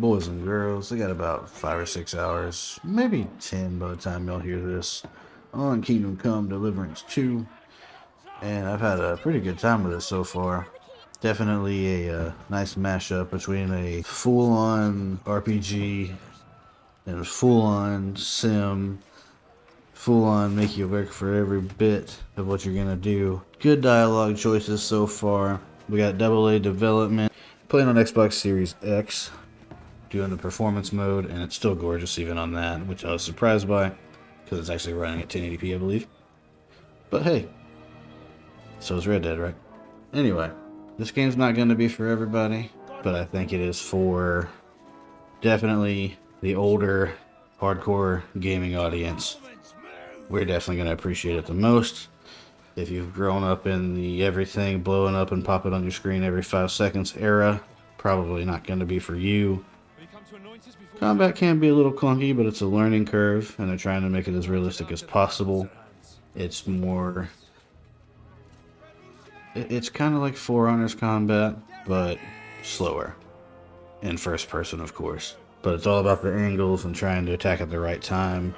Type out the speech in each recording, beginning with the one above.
boys and girls. I got about 5 or 6 hours, maybe 10 by the time y'all hear this, on Kingdom Come Deliverance 2, and I've had a pretty good time with it so far. Definitely a nice mashup between a full-on RPG and full-on sim, full-on make you work for every bit of what you're gonna do. Good dialogue choices so far. We got AA development, playing on Xbox Series X, doing the performance mode, and it's still gorgeous even on that, which I was surprised by, because it's actually running at 1080p, I believe. But hey, so is Red Dead, right? Anyway, this game's not going to be for everybody, but I think it is for definitely the older, hardcore gaming audience. We're definitely going to appreciate it the most. If you've grown up in the everything blowing up and popping on your screen every 5 seconds era, probably not going to be for you. Combat can be a little clunky, but it's a learning curve, and they're trying to make it as realistic as possible. It's more... It's kind of like For Honor's combat, but slower. In first person, of course. But it's all about the angles and trying to attack at the right time.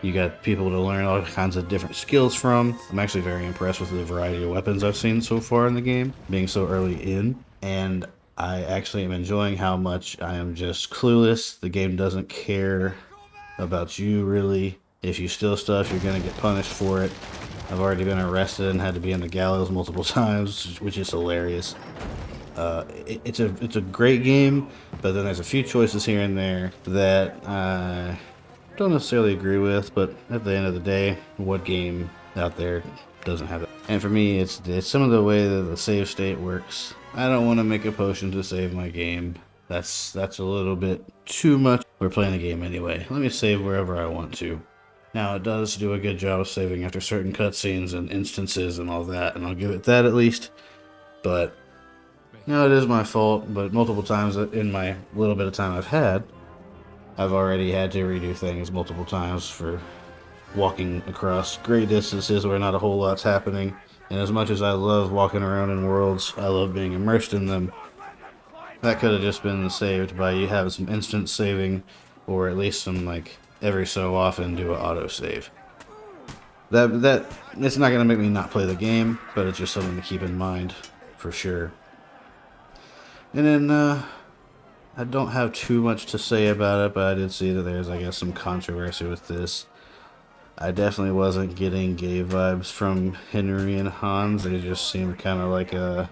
You got people to learn all kinds of different skills from. I'm actually very impressed with the variety of weapons I've seen so far in the game, being so early in. And I actually am enjoying how much I am just clueless. The game doesn't care about you, really. If you steal stuff, you're going to get punished for it. I've already been arrested and had to be in the gallows multiple times, which is hilarious. It's a great game, but then there's a few choices here and there that I don't necessarily agree with, but at the end of the day, what game out there doesn't have it? And for me, it's some of the way that the save state works. I don't want to make a potion to save my game. That's a little bit too much. We're playing the game anyway. Let me save wherever I want to. Now, it does do a good job of saving after certain cutscenes and instances and all that, and I'll give it that at least. But, no, it is my fault, but multiple times in my little bit of time I've had, I've already had to redo things multiple times for walking across great distances where not a whole lot's happening. And as much as I love walking around in worlds, I love being immersed in them. That could have just been saved by you having some instant saving, or at least some, like, every so often do an autosave. That it's not going to make me not play the game, but it's just something to keep in mind, for sure. And then, I don't have too much to say about it, but I did see that there's, I guess, some controversy with this. I definitely wasn't getting gay vibes from Henry and Hans. They just seemed kind of like a...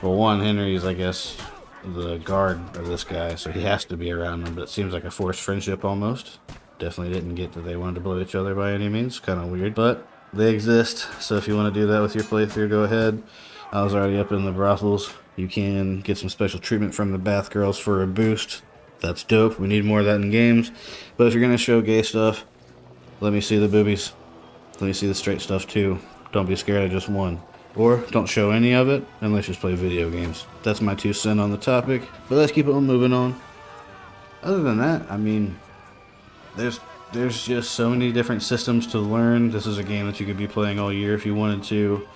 Well, one, Henry's, I guess, the guard of this guy, so he has to be around him, but it seems like a forced friendship almost. Definitely didn't get that they wanted to blow each other by any means. Kind of weird, but they exist, so if you want to do that with your playthrough, go ahead. I was already up in the brothels. You can get some special treatment from the bath girls for a boost. That's dope. We need more of that in games. But if you're going to show gay stuff, let me see the boobies. Let me see the straight stuff too. Don't be scared of just one. Or don't show any of it, and let's just play video games. That's my 2 cents on the topic. But let's keep on moving on. Other than that, I mean, there's just so many different systems to learn. This is a game that you could be playing all year if you wanted to.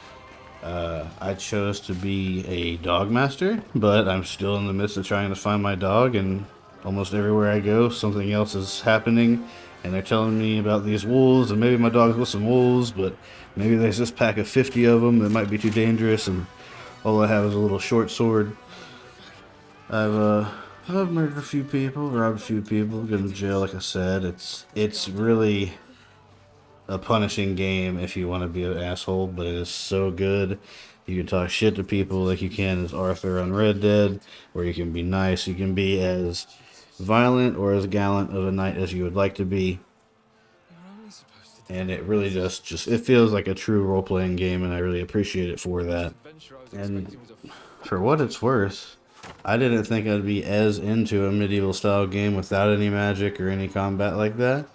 I chose to be a dog master, but I'm still in the midst of trying to find my dog, and almost everywhere I go, something else is happening, and they're telling me about these wolves, and maybe my dog's with some wolves, but maybe there's this pack of 50 of them that might be too dangerous, and all I have is a little short sword. I've murdered a few people, robbed a few people, been to jail, like I said. It's really a punishing game if you want to be an asshole, but it is so good. You can talk shit to people like you can as Arthur on Red Dead, or you can be nice. You can be as violent or as gallant of a knight as you would like to be. And it really just it feels like a true role-playing game, and I really appreciate it for that. And for what it's worth, I didn't think I'd be as into a medieval style game without any magic or any combat like that.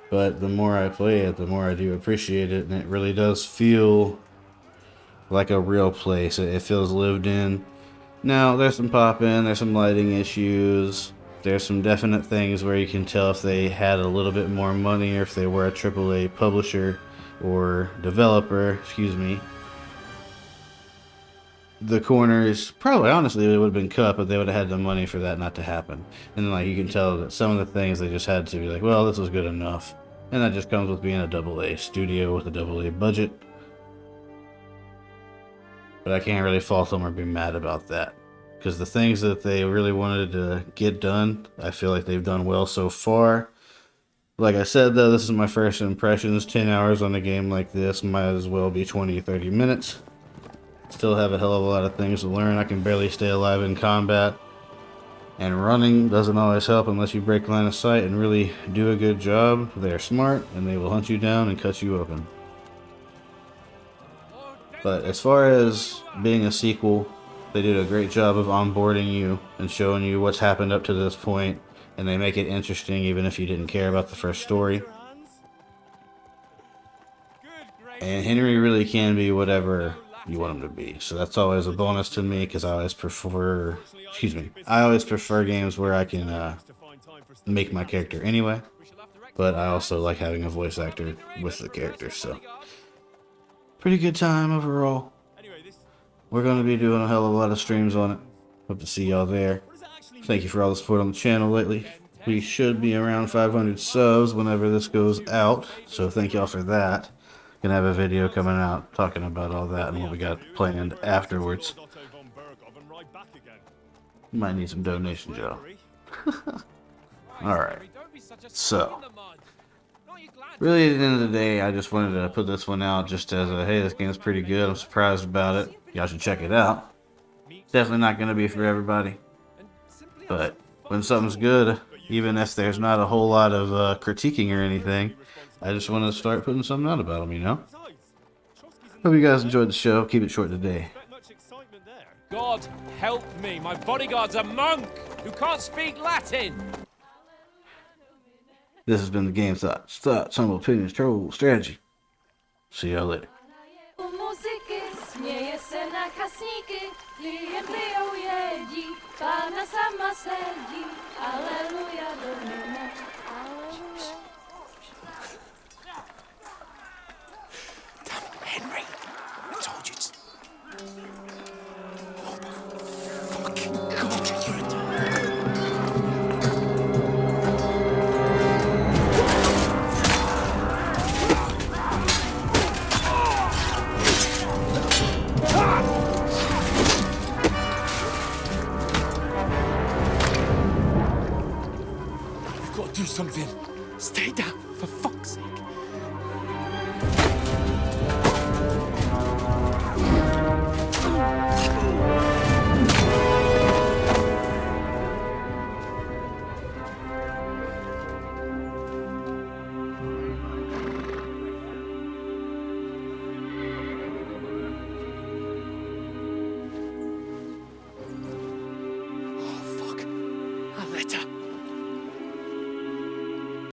But the more I play it, the more I do appreciate it, and it really does feel like a real place. It feels lived in. Now, there's some pop-in, there's some lighting issues, there's some definite things where you can tell if they had a little bit more money, or if they were a AAA publisher or developer, excuse me. the corners, probably honestly it would have been cut, but they would have had the money for that not to happen. And like you can tell that some of the things they just had to be like, well, this was good enough. And that just comes with being a AA studio with a AA budget. But I can't really fault them or be mad about that. Because the things that they really wanted to get done, I feel like they've done well so far. Like I said though, this is my first impressions. 10 hours on a game like this might as well be 20-30 minutes. Still have a hell of a lot of things to learn. I can barely stay alive in combat. And running doesn't always help unless you break line of sight and really do a good job. They're smart and they will hunt you down and cut you open. But as far as being a sequel, they did a great job of onboarding you and showing you what's happened up to this point. And they make it interesting even if you didn't care about the first story. And Henry really can be whatever you want him to be. So that's always a bonus to me because I always prefer games where I can make my character anyway. But I also like having a voice actor with the character, so pretty good time overall. We're going to be doing a hell of a lot of streams on it. Hope to see y'all there. Thank you for all the support on the channel lately. We should be around 500 subs whenever this goes out, so thank y'all for that. Gonna have a video coming out talking about all that and what we got planned afterwards. Might need some donations, y'all. Alright. So, really at the end of the day, I just wanted to put this one out just as a, hey, this game's pretty good. I'm surprised about it. Y'all should check it out. Definitely not gonna be for everybody. But when something's good, even if there's not a whole lot of critiquing or anything, I just want to start putting something out about them, you know? Hope you guys enjoyed the show. Keep it short today. God help me, my bodyguard's a monk who can't speak Latin. This has been the Game Thoughts, humble opinions, troll strategy. See y'all later. Henry, I told you to... Oh my fucking God, you're a... You've got to do something. Stay down, for fuck's sake.